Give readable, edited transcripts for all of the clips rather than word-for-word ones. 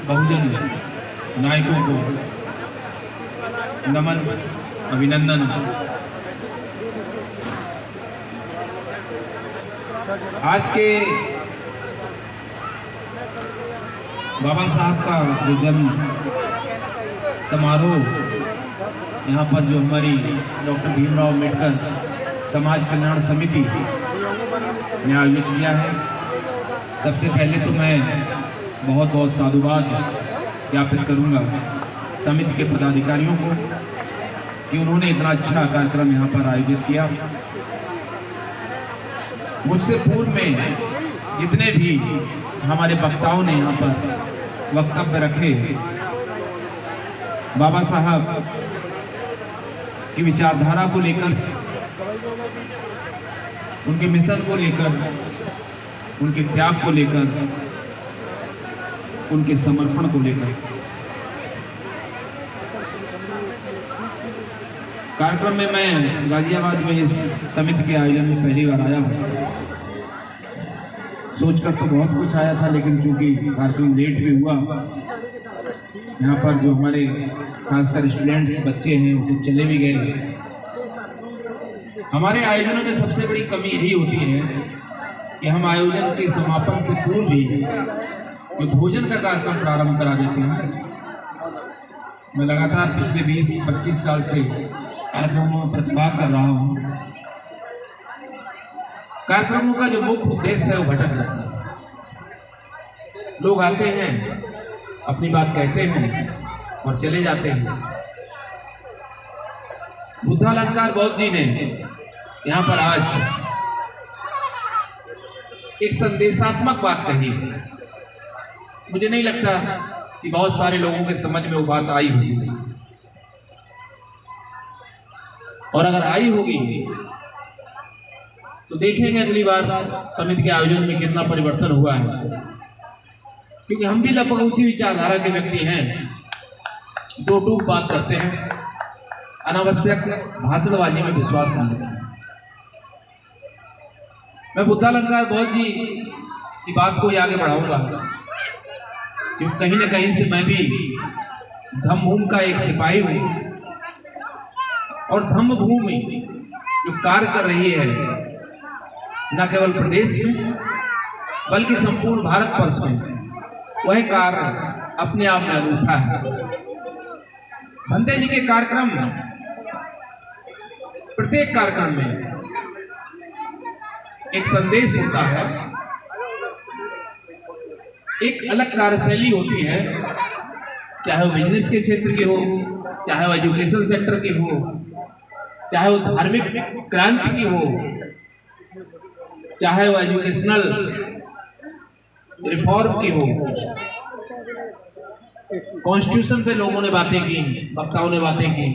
बहुजन नायकों को नमन, अभिनंदन। आज के बाबा साहब का जो जन्म समारोह यहाँ पर जो हमारी डॉक्टर भीमराव अम्बेडकर समाज कल्याण समिति ने आयोजित किया है, सबसे पहले तो मैं बहुत बहुत साधुवाद ज्ञापित करूंगा समिति के पदाधिकारियों को कि उन्होंने इतना अच्छा कार्यक्रम यहाँ पर आयोजित किया। मुझसे पूर्व में जितने भी हमारे वक्ताओं ने यहाँ पर वक्तव्य रखे, बाबा साहब की विचारधारा को लेकर, उनके मिशन को लेकर, उनके त्याग को लेकर, उनके समर्पण को लेकर। कार्यक्रम में मैं गाजियाबाद में इस समिति के आयोजन में पहली बार आया हूँ। सोचकर तो बहुत कुछ आया था, लेकिन चूंकि कार्यक्रम लेट भी हुआ, यहाँ पर जो हमारे खासकर स्टूडेंट्स बच्चे हैं वो सब चले भी गए। हमारे आयोजनों में सबसे बड़ी कमी यही होती है कि हम आयोजन के समापन से पूर्व भी जो भोजन का कार्यक्रम प्रारंभ करा देते हैं। मैं लगातार पिछले 20-25 साल से कार्यक्रमों में प्रतिभाग कर रहा हूँ। कार्यक्रमों का जो मुख्य उद्देश्य है वो भटक जाता है। लोग आते हैं, अपनी बात कहते हैं और चले जाते हैं। बुद्धालंकार बौद्ध जी ने यहाँ पर आज एक संदेशात्मक बात कही। मुझे नहीं लगता कि बहुत सारे लोगों के समझ में वो बात आई होगी, और अगर आई होगी तो देखेंगे अगली बार समिति के आयोजन में कितना परिवर्तन हुआ है। क्योंकि हम भी लगभग उसी विचारधारा के व्यक्ति हैं, दो टूक बात करते हैं, अनावश्यक भाषणबाजी में विश्वास नहीं करते। मैं बुद्धालंकार बौद्ध जी की बात को आगे बढ़ाऊंगा, क्योंकि कहीं न कहीं से मैं भी धम्मभूमि का एक सिपाही हूं, और धम्मभूमि जो कार्य कर रही है न केवल प्रदेश में बल्कि संपूर्ण भारत वर्ष में, वह कार्य अपने आप में अनूठा है। भंते जी के कार्यक्रम, प्रत्येक कार्यक्रम में एक संदेश होता है, एक अलग कार्यशैली होती है, चाहे वो बिजनेस के क्षेत्र की हो, चाहे वो एजुकेशन सेक्टर की हो, चाहे वो धार्मिक क्रांति की हो, चाहे वो एजुकेशनल रिफॉर्म की हो। कॉन्स्टिट्यूशन पे लोगों ने बातें की, वक्ताओं ने बातें की,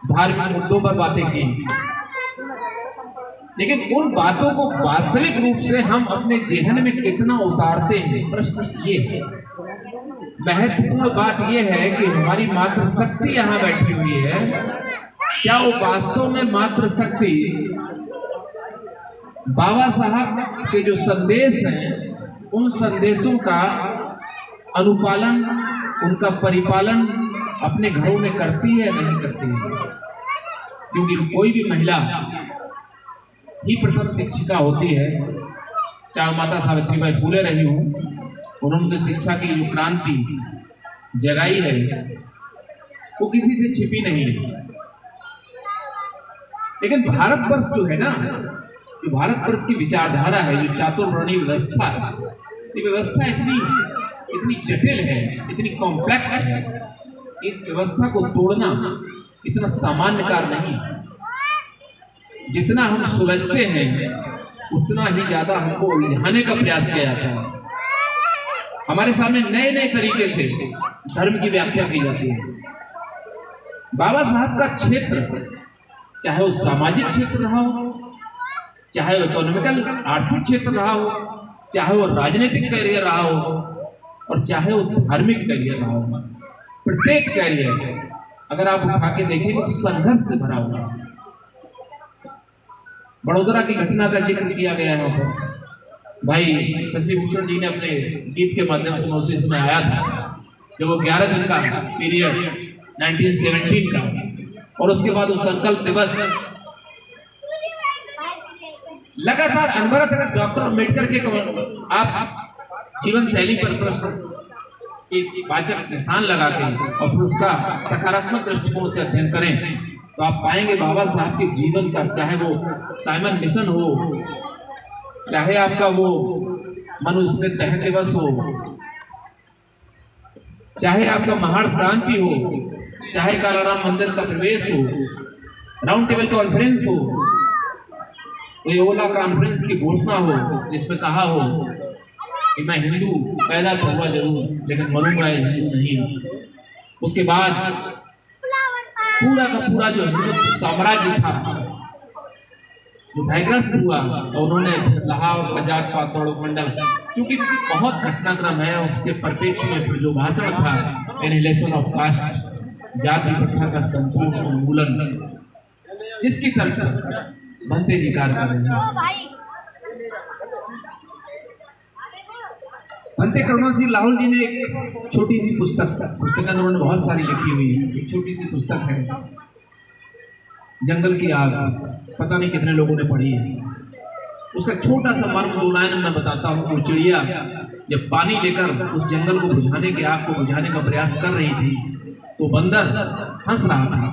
धार्मिक मुद्दों पर बातें की, लेकिन उन बातों को वास्तविक रूप से हम अपने जेहन में कितना उतारते हैं, प्रश्न ये है। महत्वपूर्ण बात यह है कि हमारी मातृशक्ति यहाँ बैठी हुई है, क्या वो वास्तव में मातृशक्ति बाबा साहब के जो संदेश हैं, उन संदेशों का अनुपालन, उनका परिपालन अपने घरों में करती है नहीं करती है? क्योंकि कोई भी महिला ही प्रथम शिक्षिका होती है, चाहे माता सावित्रीबाई फूले रही हूं, उन्होंने तो शिक्षा की जो क्रांति जगाई है वो किसी से छिपी नहीं है। लेकिन भारतवर्ष जो है ना, जो भारतवर्ष की विचारधारा है, जो चातुर्वर्णीय व्यवस्था है, ये व्यवस्था इतनी जटिल है, इतनी कॉम्प्लेक्स है, इस व्यवस्था को तोड़ना इतना सामान्य कार्य नहीं। जितना हम सुलझते हैं उतना ही ज्यादा हमको उलझाने का प्रयास किया जाता है। हमारे सामने नए नए तरीके से धर्म की व्याख्या की जाती है। बाबा साहब का क्षेत्र, चाहे वो सामाजिक क्षेत्र रहा हो, चाहे वो इकोनॉमिकल आर्थिक क्षेत्र रहा हो, चाहे वो राजनीतिक करियर रहा हो, और चाहे वो धार्मिक करियर रहा हो, प्रत्येक करियर अगर आप उठा के देखेंगे तो संघर्ष से भरा हुआ है। बड़ोदरा की घटना का जिक्र किया गया है। भाई शशि भूषण जी ने अपने गीत के माध्यम से उसी समय आया था जब वो 11 दिन का पीरियड 1917 का, और उसके बाद वो संकल्प दिवस लगातार अनवरत। अगर डॉक्टर अम्बेडकर के आप जीवन शैली पर प्रश्न की वाचक निशान लगा के और फिर उसका सकारात्मक दृष्टिकोण से अध्ययन करें तो आप पाएंगे बाबा साहब के जीवन का, चाहे वो साइमन मिशन हो, चाहे आपका वो मनुस्मृति दहन दिवस हो, चाहे आपका महान क्रांति हो, चाहे कालाराम मंदिर का प्रवेश हो, राउंड टेबल कॉन्फ्रेंस हो, ओला कॉन्फ्रेंस की घोषणा हो जिसमें कहा हो कि मैं हिंदू पैदा तो हुआ जरूर लेकिन मरूंगा हिंदू नहीं। उसके बाद पूरा का पूरा जो हिंदू साम्राज्य था जो भयग्रस्त हुआ और उन्होंने लाहौर प्रजात पातौड़ मंडल, क्योंकि बहुत घटनाक्रम है, उसके परिप्रेक्ष्य में फिर जो भाषण था एनिहिलेशन ऑफ कास्ट, जाति प्रथा का संपूर्ण उन्मूलन, जिसकी तरफ भंते जी कार्य कर रहे हैं। भंते करुणा सिंह लाहौल जी ने एक छोटी सी पुस्तक उन्होंने बहुत सारी लिखी हुई है, एक छोटी सी पुस्तक है जंगल की आग, पता नहीं कितने लोगों ने पढ़ी है। उसका छोटा सा मर्म 2 लाइन मैं बताता हूँ। वो चिड़िया जब पानी लेकर उस जंगल को बुझाने के, आग को बुझाने का प्रयास कर रही थी तो बंदर हंस रहा था।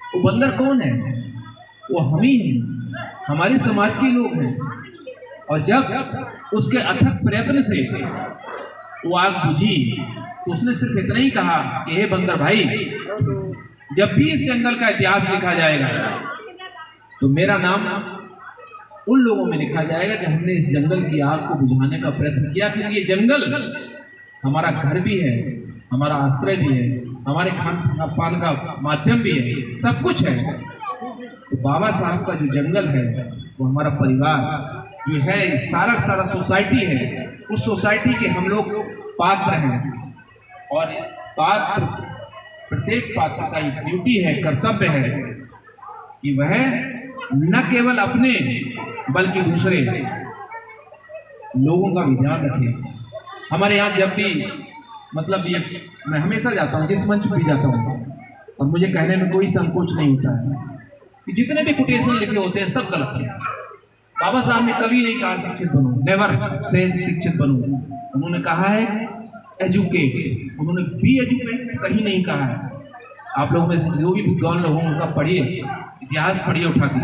वो बंदर कौन है? वो हम ही हैं, हमारे समाज के लोग हैं। और जब उसके अथक प्रयत्न से वो आग बुझी तो उसने सिर्फ इतना ही कहा कि हे बंदर भाई, जब भी इस जंगल का इतिहास लिखा जाएगा तो मेरा नाम उन लोगों में लिखा जाएगा कि हमने इस जंगल की आग को बुझाने का प्रयत्न किया, क्योंकि ये जंगल हमारा घर भी है, हमारा आश्रय भी है, हमारे खान पान का माध्यम भी है, सब कुछ है। तो बाबा साहब का जो जंगल है वो हमारा परिवार जो है, सारा सोसाइटी है, उस सोसाइटी के हम लोग पात्र हैं। और इस पात्र, प्रत्येक पात्र का एक ड्यूटी है, कर्तव्य है कि वह न केवल अपने बल्कि दूसरे लोगों का भी ध्यान रखे। हमारे यहाँ जब भी मतलब ये मैं हमेशा जाता हूँ, जिस मंच भी जाता हूँ, और मुझे कहने में कोई संकोच नहीं होता है कि जितने भी कोटेशन लिखे होते हैं सब गलत है। बाबा साहब ने कभी नहीं कहा शिक्षित बनो, नेवर से शिक्षित बनो। उन्होंने कहा है एजुकेट, उन्होंने बी एजुकेट कहीं नहीं कहा है। आप लोग में से जो भी विद्वान लोग हों उनका पढ़िए, इतिहास पढ़िए उठा के।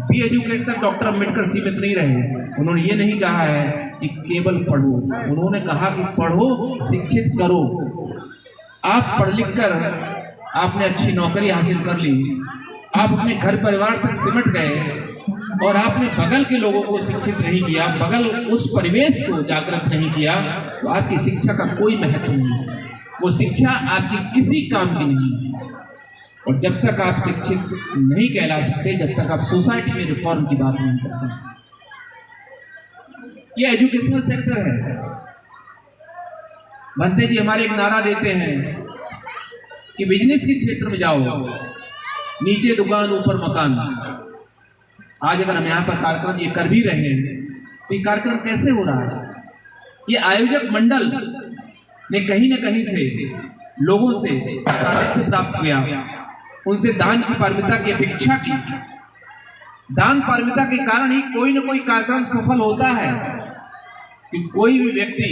बी एजुकेट तक डॉक्टर अम्बेडकर सीमित नहीं रहे। उन्होंने ये नहीं कहा है कि केवल पढ़ो, उन्होंने कहा कि पढ़ो, शिक्षित करो। आप पढ़ लिख कर आपने अच्छी नौकरी हासिल कर ली, आप अपने घर परिवार तक सिमट गए और आपने बगल के लोगों को शिक्षित नहीं किया, बगल उस परिवेश को जागृत नहीं किया, तो आपकी शिक्षा का कोई महत्व नहीं। वो शिक्षा आपकी किसी काम की नहीं। और जब तक आप शिक्षित नहीं कहला सकते, जब तक आप सोसाइटी में रिफॉर्म की बात नहीं करते। ये एजुकेशनल सेक्टर है। भंते जी हमारे एक नारा देते हैं कि बिजनेस के क्षेत्र में जाओ, नीचे दुकान ऊपर मकान। आज अगर हम यहाँ पर कार्यक्रम ये कर भी रहे हैं तो ये कार्यक्रम कैसे हो रहा है? ये आयोजक मंडल ने कहीं न कहीं से लोगों से सानिध्य प्राप्त किया, उनसे दान की पारमिता की अपेक्षा की। दान पारमिता के कारण ही कोई न कोई कार्यक्रम सफल होता है, कि कोई भी व्यक्ति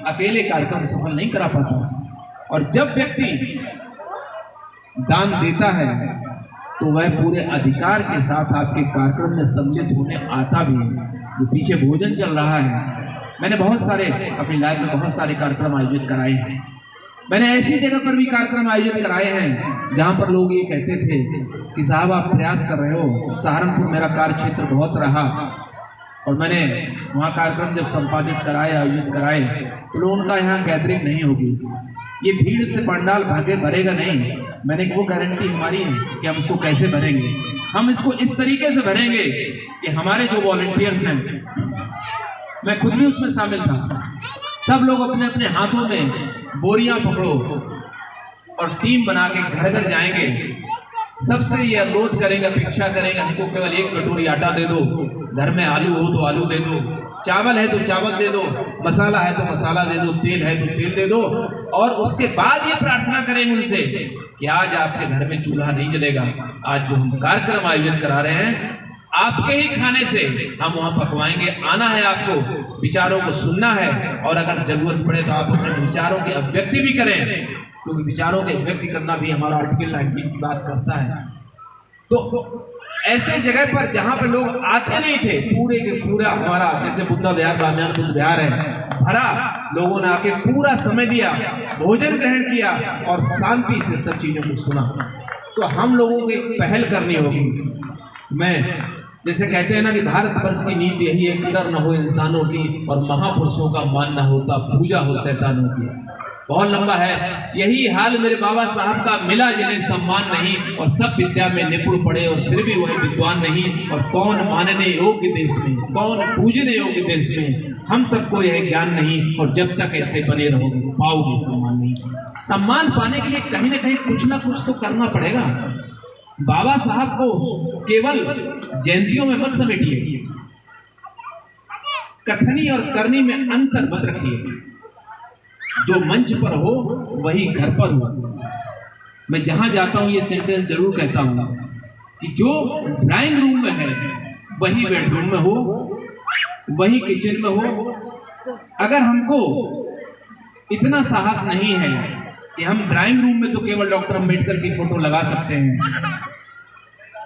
अकेले कार्यक्रम सफल नहीं करा पाता। और जब व्यक्ति दान देता है तो वह पूरे अधिकार के साथ आपके कार्यक्रम में सम्मिलित होने आता भी है। जो पीछे भोजन चल रहा है, मैंने बहुत सारे अपनी लाइफ में बहुत सारे कार्यक्रम आयोजित कराए हैं। मैंने ऐसी जगह पर भी कार्यक्रम आयोजित कराए हैं जहां पर लोग ये कहते थे कि साहब आप प्रयास कर रहे हो। सहारनपुर मेरा कार्य क्षेत्र बहुत रहा और मैंने वहाँ कार्यक्रम जब संपादित कराए, आयोजित कराए, तो लोगों का यहाँ गैदरिंग नहीं होगी, ये भीड़ से पंडाल भागे भरेगा नहीं। मैंने वो गारंटी हमारी है कि हम इसको कैसे भरेंगे। हम इसको इस तरीके से भरेंगे कि हमारे जो वॉलंटियर्स हैं, मैं खुद भी उसमें शामिल था, सब लोग अपने अपने हाथों में बोरियां पकड़ो और टीम बना के घर घर जाएंगे। सबसे ये अनुरोध करेंगे, अपेक्षा करेंगे, हमको केवल एक कटोरी आटा दे दो, घर में आलू हो तो आलू दे दो, चावल है तो चावल दे दो, मसाला है तो मसाला दे दो, तेल है तो तेल दे दो। और उसके बाद ये प्रार्थना करेंगे उनसे कि आज आपके घर में चूल्हा नहीं जलेगा, आज जो हम कार्यक्रम आयोजन करा रहे हैं आपके ही खाने से हम वहां पकवाएंगे। आना है आपको, विचारों को सुनना है, और अगर जरूरत पड़े तो आप अपने विचारों की अभिव्यक्ति भी करें, क्योंकि विचारों की अभिव्यक्ति करना भी हमारा आर्टिकल 19 की बात करता है। तो ऐसे जगह पर जहां पर लोग आते नहीं थे, पूरे के पूरा हमारा जैसे बुद्धा विहार, बामियान बुद्ध विहार है, भरा, लोगों ने आके पूरा समय दिया, भोजन ग्रहण किया और शांति से सब चीजों को सुना। तो हम लोगों को एक पहल करनी होगी। मैं जैसे कहते हैं ना कि भारतवर्ष की नीति यही है, कदर न हो इंसानों की और महापुरुषों का मान न होता, पूजा हो शैतानों की। बहुत लंबा है। यही हाल मेरे बाबा साहब का मिला, जिन्हें सम्मान नहीं और सब विद्या में निपुण पड़े और फिर भी वह विद्वान नहीं। और कौन मानने योग्य देश में, कौन पूजने योग्य देश में, हम सबको यह ज्ञान नहीं। और जब तक ऐसे बने रहोगे पाओगे सम्मान नहीं। सम्मान पाने के लिए कहीं ना कहीं कुछ ना कुछ तो करना पड़ेगा। बाबा साहब को केवल जयंतियों में मत समेटिए, कथनी और करनी में अंतर मत रखिए। जो मंच पर हो वही घर पर हो। मैं जहां जाता हूं ये सेंटेंस जरूर कहता हूं कि जो ड्राइंग रूम में है वही बेडरूम में हो, वही किचन में हो। अगर हमको इतना साहस नहीं है कि हम ड्राइंग रूम में तो केवल डॉक्टर अंबेडकर की फोटो लगा सकते हैं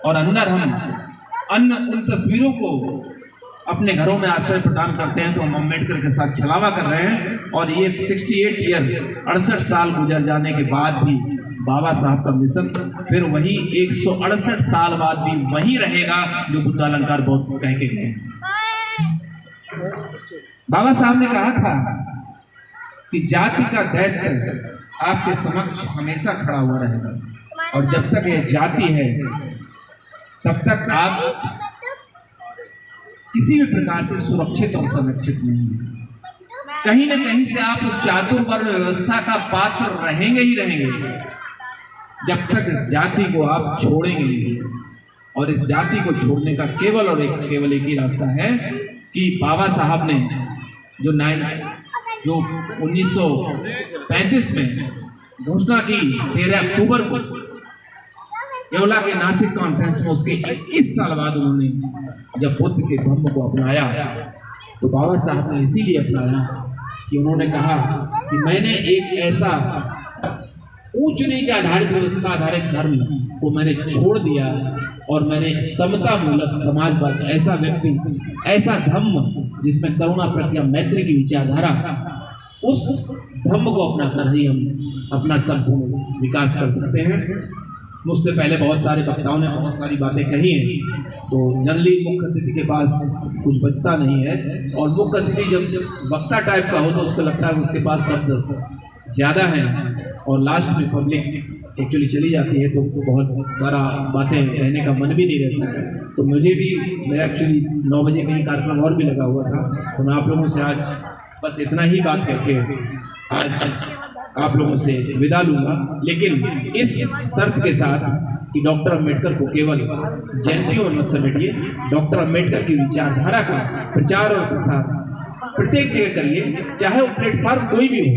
और अंदर हम उन तस्वीरों को अपने घरों में आश्रय प्रदान करते हैं, तो हम अंबेडकर के साथ छलावा कर रहे हैं। और ये 68 ईयर 68 साल गुजर जाने के बाद भी बाबा साहब का मिशन फिर वही 168 साल बाद भी वही रहेगा जो बुद्धालंकार बहुत कह के गए। बाबा साहब ने कहा था कि जाति का दैत्य आपके समक्ष हमेशा खड़ा हुआ रहेगा, और जब तक यह जाति है तब तक आप किसी भी प्रकार से सुरक्षित और संरक्षित नहीं है। कहीं न कहीं से आप उस चातुर्वर्ण व्यवस्था का पात्र रहेंगे ही रहेंगे जब तक इस जाति को आप छोड़ेंगे नहीं। और इस जाति को छोड़ने का केवल एक ही रास्ता है कि बाबा साहब ने जो 1935 में घोषणा की 13 अक्टूबर को येवला के नासिक कॉन्फ्रेंस में, उसके 21 साल बाद उन्होंने जब बुद्ध के धम्म को अपनाया, तो बाबा साहब ने इसीलिए अपनाया कि उन्होंने कहा कि मैंने एक ऐसा ऊंच नीच आधारित व्यवस्था आधारित धर्म को मैंने छोड़ दिया और मैंने समता मूलक समाजवाद, ऐसा व्यक्ति, ऐसा धम्म जिसमें करुणा, प्रज्ञा, मैत्री की विचारधारा, उस धम्म को अपना कर ही हम अपना संपूर्ण विकास कर सकते हैं। मुझसे पहले बहुत सारे वक्ताओं ने बहुत सारी बातें कही हैं, तो जनरली मुख्य अतिथि के पास कुछ बचता नहीं है। और मुख्य अतिथि जब वक्ता टाइप का हो तो उसको लगता है उसके पास शब्द ज़्यादा हैं, और लास्ट में पब्लिक एक्चुअली चली जाती है तो बहुत सारा बातें कहने का मन भी नहीं रहता है। तो मुझे भी, मेरा एक्चुअली 9 बजे कहीं कार्यक्रम और भी लगा हुआ था, तो मैं आप लोगों से आज बस इतना ही बात करके आज आप लोगों से विदा लूंगा, लेकिन इस शर्त के साथ कि डॉक्टर अंबेडकर को केवल जयंतियों में मत समेटिए। डॉक्टर अंबेडकर की विचारधारा का प्रचार और प्रसार प्रत्येक जगह करिए, चाहे वो प्लेटफॉर्म कोई भी हो।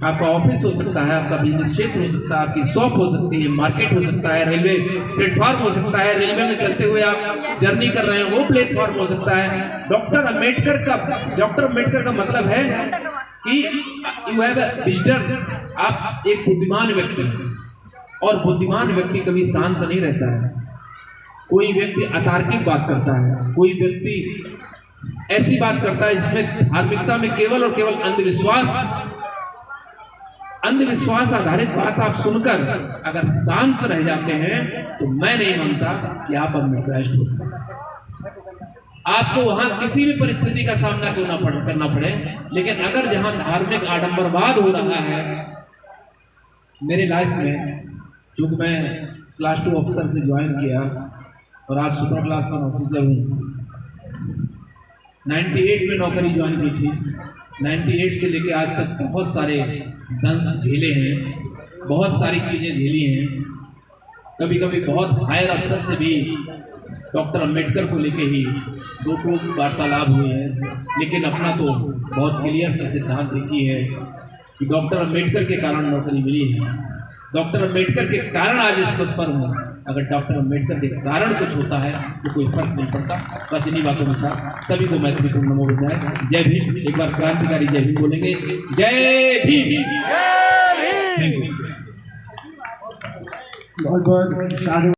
आपका ऑफिस हो सकता है, आपका बिजनेस क्षेत्र हो सकता है, आपकी शॉप हो सकती है, मार्केट हो सकता है, रेलवे प्लेटफॉर्म हो सकता है, रेलवे में चलते हुए आप जर्नी कर रहे हैं वो प्लेटफॉर्म हो सकता है। डॉक्टर अंबेडकर का मतलब है कि यू हैव अ विजडम, आप एक बुद्धिमान व्यक्ति हैं, और बुद्धिमान व्यक्ति कभी शांत नहीं रहता है। कोई व्यक्ति अतार्किक बात करता है, कोई व्यक्ति ऐसी बात करता है जिसमें धार्मिकता में केवल और केवल अंधविश्वास आधारित बात आप सुनकर अगर शांत रह जाते हैं तो मैं नहीं मानता कि आप अनमेट्राइज्ड हो सकते। आपको वहां किसी भी परिस्थिति का सामना करना पड़े, लेकिन अगर जहां धार्मिक आडंबरवाद हो रहा है, मेरे लाइफ में जो मैं क्लास 2 ऑफिसर से ज्वाइन किया और आज सुपर क्लास 1 ऑफिसर हूँ, 98 में नौकरी ज्वाइन की थी। 98 से लेकर आज तक बहुत सारे दंश झेले हैं, बहुत सारी चीज़ें झेली हैं, कभी कभी बहुत हायर अफसर से भी डॉक्टर अंबेडकर को लेके ही दो टूक वार्तालाप हुए हैं, लेकिन अपना तो बहुत क्लियर से सिद्धांत लिखी है कि डॉक्टर अंबेडकर के कारण नौकरी मिली है, डॉक्टर अंबेडकर के कारण आज इस पद पर हूँ। अगर डॉक्टर अंबेडकर के कारण कुछ होता है तो कोई फर्क नहीं पड़ता। बस इन्हीं बातों के साथ सभी को मैत्रीपूर्ण नमो बुद्धाय। जय भीम। एक बार क्रांतिकारी जय भीम बोलेंगे। जय भीम। बहुत बहुत